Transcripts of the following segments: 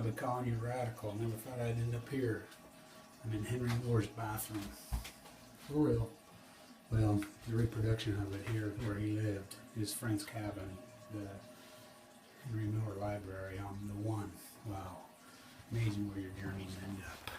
I've been calling you radical. Never thought I'd end up here. I'm in Henry Moore's bathroom. For real. Well, the reproduction of it here where he lived. His friend's cabin. The Henry Moore Library on the one. Wow. Amazing where your journeys end up.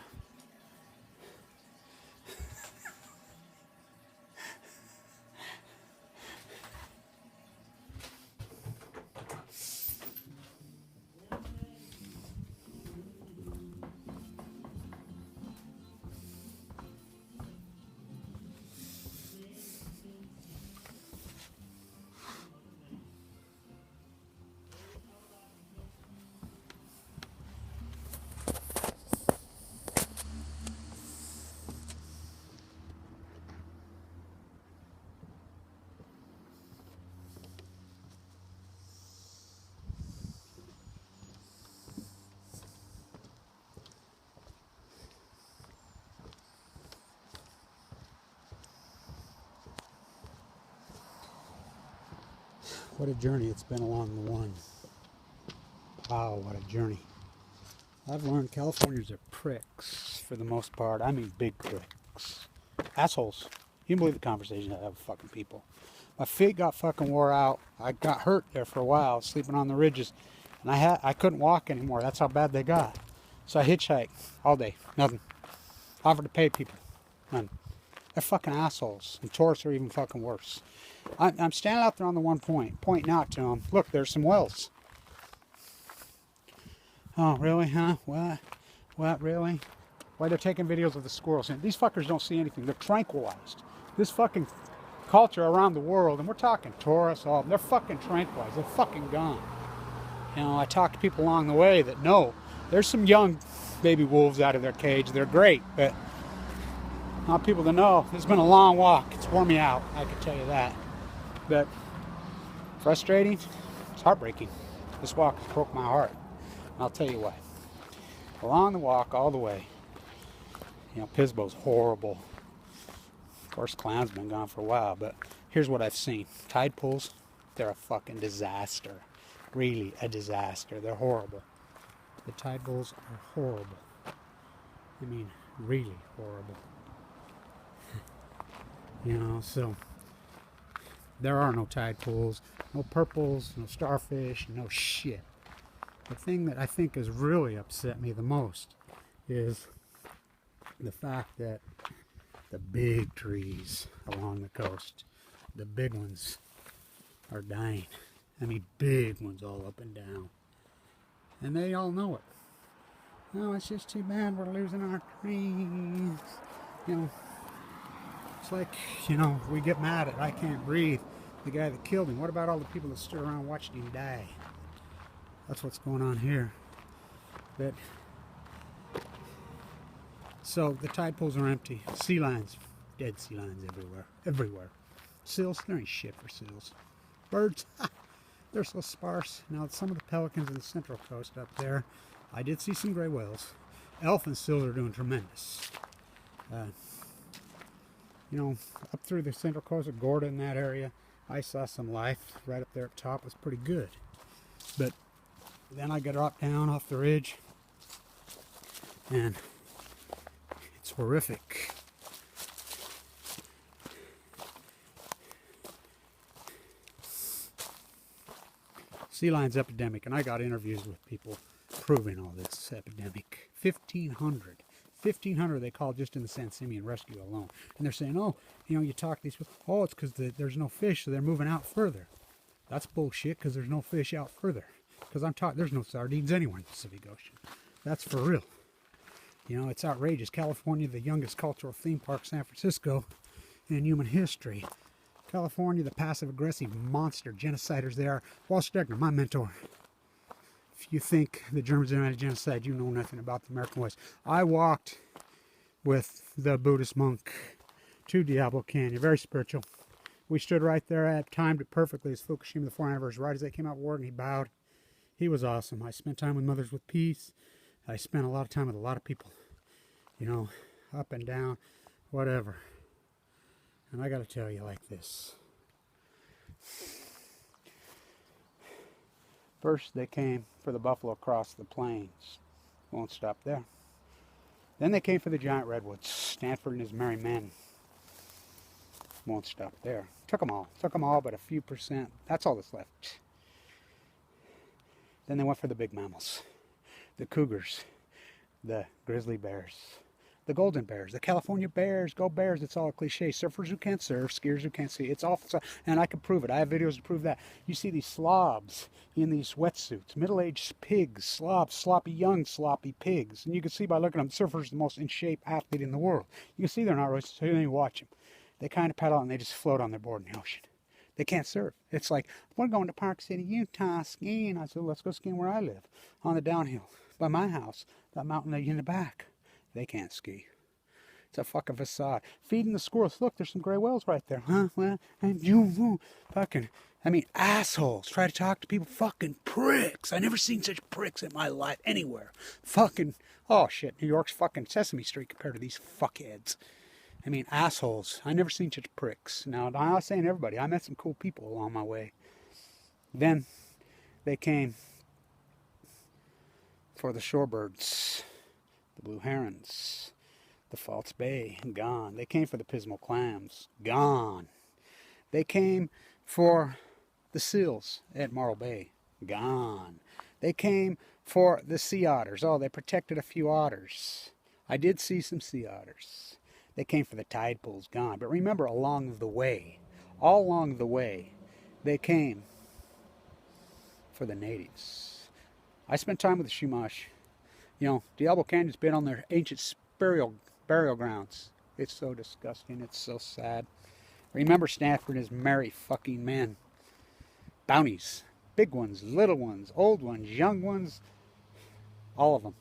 What a journey it's been along the one. Wow, what a journey. I've learned Californians are pricks for the most part. I mean big pricks. Assholes. You can believe the conversations I have with fucking people. My feet got fucking wore out. I got hurt there for a while, sleeping on the ridges. And I couldn't walk anymore. That's how bad they got. So I hitchhiked all day. Nothing. Offered to pay people. None. They're fucking assholes. And tourists are even fucking worse. I'm standing out there on the one point, pointing out to them, look, there's some wells. Oh, really, huh? What, really? Why they're taking videos of the squirrels? And these fuckers don't see anything. They're tranquilized. This fucking culture around the world, and we're talking tourists, all they're fucking tranquilized. They're fucking gone. You know, I talk to people along the way that know there's some young baby wolves out of their cage. They're great, but I want people to know it's been a long walk. It's worn me out, I can tell you that. But frustrating, it's heartbreaking. This walk broke my heart. I'll tell you why. Along the walk, all the way, you know, Pisbo's horrible. Of course, Clown's been gone for a while, but here's what I've seen. Tide pools, they're a fucking disaster. Really a disaster. They're horrible. The tide pools are horrible. I mean, really horrible. You know, so there are no tide pools, no purples, no starfish, no shit. The thing that I think has really upset me the most is the fact that the big trees along the coast, the big ones, are dying. I mean, big ones all up and down. And they all know it. Oh, it's just too bad we're losing our trees. You know, it's like, you know, we get mad at I can't breathe, the guy that killed him. What about all the people that stood around watching him die? That's what's going on here. But so the tide pools are empty. Sea lions, dead sea lions everywhere. Everywhere. Seals, there ain't shit for seals. Birds, they're so sparse. Now some of the pelicans in the Central Coast up there, I did see some gray whales. Elephant seals are doing tremendous. You know, up through the Central Coast of Gorda in that area, I saw some life right up there at the top. It was pretty good. But then I got dropped down off the ridge, and it's horrific. Sea lions epidemic, and I got interviews with people proving all this epidemic. 1,500 they called just in the San Simeon rescue alone. And they're saying, oh, you know, you talk to these people, oh, it's because there's no fish, so they're moving out further. That's bullshit, because there's no fish out further. Because I'm talking, there's no sardines anywhere in the Pacific Ocean. That's for real. You know, it's outrageous. California, the youngest cultural theme park, San Francisco, in human history. California, the passive-aggressive monster genociders they are. Walt Stegner, my mentor. If you think the Germans invented genocide, you know nothing about the American West. I walked with the Buddhist monk to Diablo Canyon, very spiritual. We stood right there, I timed it perfectly. It's Fukushima, the 4th anniversary, right as they came out of war, and he bowed. He was awesome. I spent time with Mothers with Peace. I spent a lot of time with a lot of people, you know, up and down, whatever. And I got to tell you like this. First, they came for the buffalo across the plains. Won't stop there. Then they came for the giant redwoods. Stanford and his merry men. Won't stop there. Took them all, but a few percent. That's all that's left. Then they went for the big mammals. The cougars, the grizzly bears, the golden bears, the California bears. Go bears. It's all a cliche. Surfers who can't surf, skiers who can't see. It's all, and I can prove it. I have videos to prove that. You see these slobs in these wetsuits, middle-aged pigs, slobs, sloppy young sloppy pigs. And you can see by looking at them, surfers the most in shape athlete in the world. You can see they're not racist, so you watch them. They kind of paddle out and they just float on their board in the ocean. They can't surf. It's like, we're going to Park City, Utah, skiing. I said, let's go skiing where I live, on the downhill, by my house, that mountain in the back. They can't ski. It's a fucking facade. Feeding the squirrels. Look, there's some gray whales right there. Huh? Well, fucking, assholes. Try to talk to people. Fucking pricks. I never seen such pricks in my life anywhere. Fucking, oh shit, New York's fucking Sesame Street compared to these fuckheads. Assholes. I never seen such pricks. Now, I'm not saying everybody. I met some cool people along my way. Then they came for the shorebirds, the blue herons, the false bay, gone. They came for the pismal clams, gone. They came for the seals at Morro Bay, gone. They came for the sea otters. Oh, they protected a few otters. I did see some sea otters. They came for the tide pools, gone. But remember, along the way, all along the way, they came for the natives. I spent time with the Chumash. Diablo Canyon's been on their ancient burial grounds. It's so disgusting. It's so sad. Remember Stanford and his merry fucking men. Bounties. Big ones, little ones, old ones, young ones. All of them.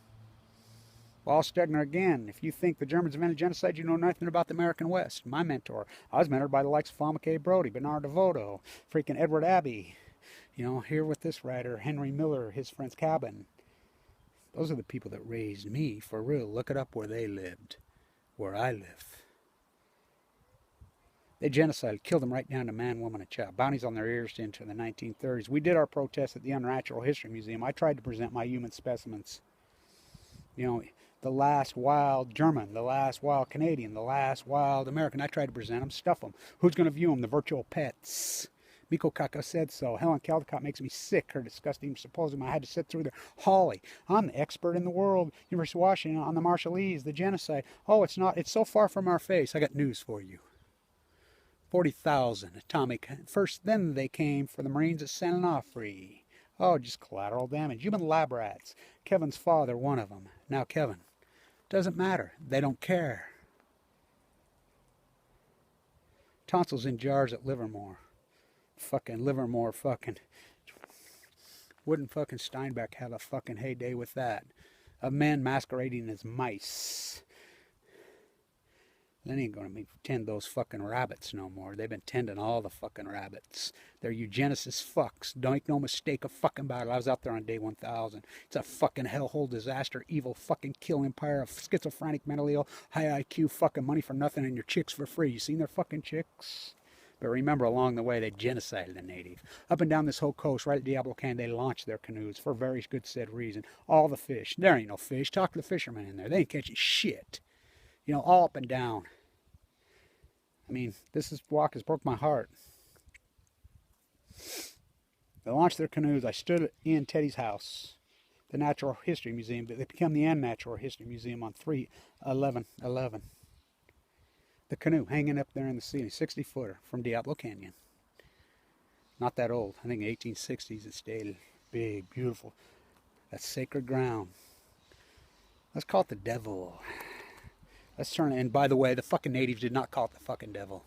Paul Stegner again. If you think the Germans invented genocide, you know nothing about the American West. My mentor. I was mentored by the likes of Paul McKay Brody, Bernard DeVoto, freaking Edward Abbey. Here with this writer, Henry Miller, his friend's cabin. Those are the people that raised me, for real. Look it up where they lived, where I live. They genocided, killed them right down to man, woman, and child. Bounties on their ears into the 1930s. We did our protest at the Unnatural History Museum. I tried to present my human specimens. The last wild German, the last wild Canadian, the last wild American. I tried to present them, stuff them. Who's going to view them? The virtual pets. Miko Kaka said so. Helen Caldecott makes me sick. Her disgusting symposium. I had to sit through there. Holly, I'm the expert in the world. University of Washington on the Marshallese, the genocide. Oh, it's not. It's so far from our face. I got news for you. 40,000 atomic. First, then they came for the Marines at San Onofre. Oh, just collateral damage. Human lab rats. Kevin's father, one of them. Now Kevin. Doesn't matter. They don't care. Tonsils in jars at Livermore. Fucking Livermore fucking. Wouldn't fucking Steinbeck have a fucking heyday with that? Of men masquerading as mice. They ain't going to tend those fucking rabbits no more. They've been tending all the fucking rabbits. They're eugenicist fucks. Don't make no mistake of fucking about it. I was out there on day 1000. It's a fucking hellhole disaster, evil fucking kill empire of schizophrenic, mentally ill, high IQ fucking money for nothing and your chicks for free. You seen their fucking chicks? But remember, along the way, they genocided the native. Up and down this whole coast, right at Diablo Canyon, they launched their canoes for very good said reason. All the fish. There ain't no fish. Talk to the fishermen in there. They ain't catching shit. All up and down. This walk has broke my heart. They launched their canoes. I stood in Teddy's house, the Natural History Museum. They became the Unnatural History Museum on 3/11/11. The canoe hanging up there in the ceiling, 60-footer from Diablo Canyon. Not that old. I think 1860s it stayed big, beautiful. That's sacred ground. Let's call it the devil. Let's turn it. And by the way, the fucking natives did not call it the fucking devil.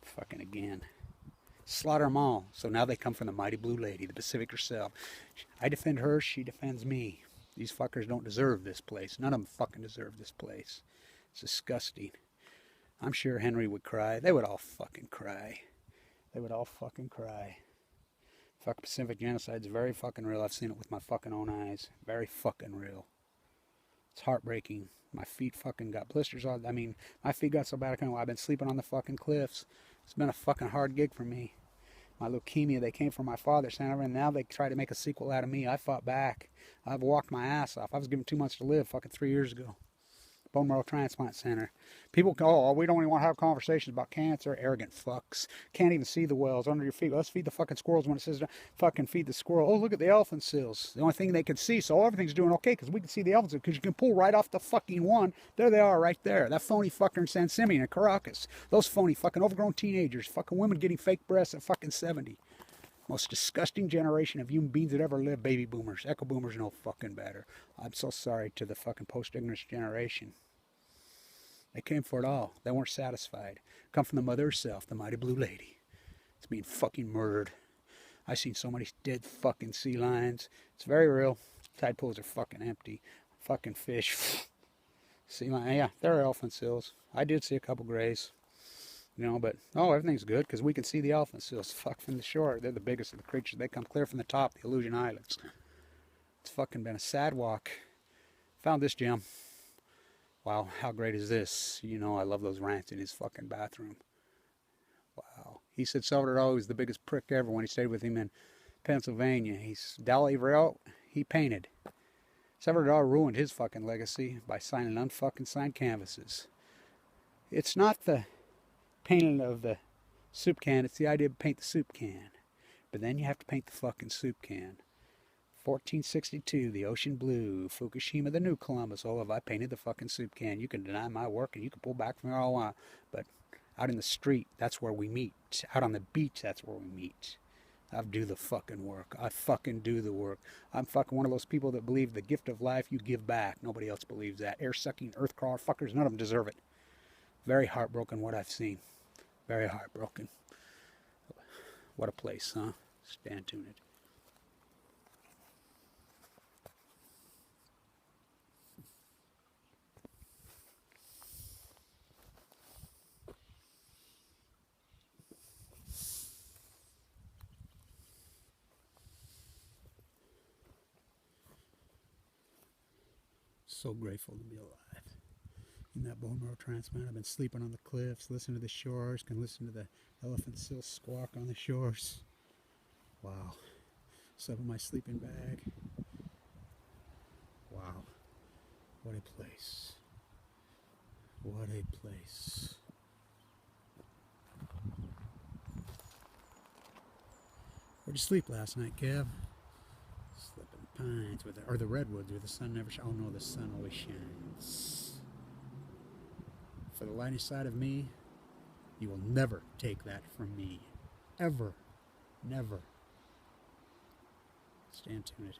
Fucking again. Slaughter them all. So now they come from the mighty blue lady, the Pacific herself. I defend her, she defends me. These fuckers don't deserve this place. None of them fucking deserve this place. It's disgusting. I'm sure Henry would cry. They would all fucking cry. They would all fucking cry. Fuck, Pacific Genocide's very fucking real. I've seen it with my fucking own eyes. Very fucking real. It's heartbreaking. My feet fucking got blisters on. My feet got so bad I've been sleeping on the fucking cliffs. It's been a fucking hard gig for me. my leukemia. They came from my father, and now they try to make a sequel out of me. I fought back. I've walked my ass off. I was given 2 months to live fucking 3 years ago. Bone marrow transplant center. People go, oh, we don't even want to have conversations about cancer. Arrogant fucks. Can't even see the wells under your feet. Let's feed the fucking squirrels when it says fucking feed the squirrel. Oh, look at the elephant seals. The only thing they can see, so everything's doing okay because we can see the elephants because you can pull right off the fucking one. There they are right there. That phony fucker in San Simeon and Caracas. Those phony fucking overgrown teenagers. Fucking women getting fake breasts at fucking 70. Most disgusting generation of human beings that ever lived, baby boomers. Echo boomers no fucking better. I'm so sorry to the fucking post-ignorance generation. They came for it all. They weren't satisfied. Come from the mother herself, the mighty blue lady. It's being fucking murdered. I've seen so many dead fucking sea lions. It's very real. Tide pools are fucking empty. Fucking fish. Sea lion. Yeah, there are elephant seals. I did see a couple grays. You know, but, oh, everything's good because we can see the elephant seals. Fuck, from the shore. They're the biggest of the creatures. They come clear from the top, the Aleutian Islands. It's fucking been a sad walk. Found this gem. Wow, how great is this? You know, I love those rants in his fucking bathroom. Wow. He said Salvador was the biggest prick ever when he stayed with him in Pennsylvania. He's Dal Averill, he painted. Salvador ruined his fucking legacy by signing unfucking signed canvases. It's not the painting of the soup can, it's the idea to paint the soup can. But then you have to paint the fucking soup can. 1462, the ocean blue, Fukushima, the new Columbus. Oh, have I painted the fucking soup can? You can deny my work and you can pull back from it all I want. But out in the street, that's where we meet. Out on the beach, that's where we meet. I do the fucking work. I fucking do the work. I'm fucking one of those people that believe the gift of life you give back. Nobody else believes that. Air-sucking, earth-crawler fuckers, none of them deserve it. Very heartbroken what I've seen. Very heartbroken. What a place, huh? Stand tuned. So grateful to be alive. In that bone marrow transplant, I've been sleeping on the cliffs, listening to the shores, can listen to the elephant seal squawk on the shores. Wow. Slept in my sleeping bag. Wow. What a place. What a place. Where'd you sleep last night, Kev? Slept in the pines, or the redwoods where the sun never shines. Oh no, the sun always shines. For the lighter side of me, you will never take that from me. Ever. Never. Stand tuned.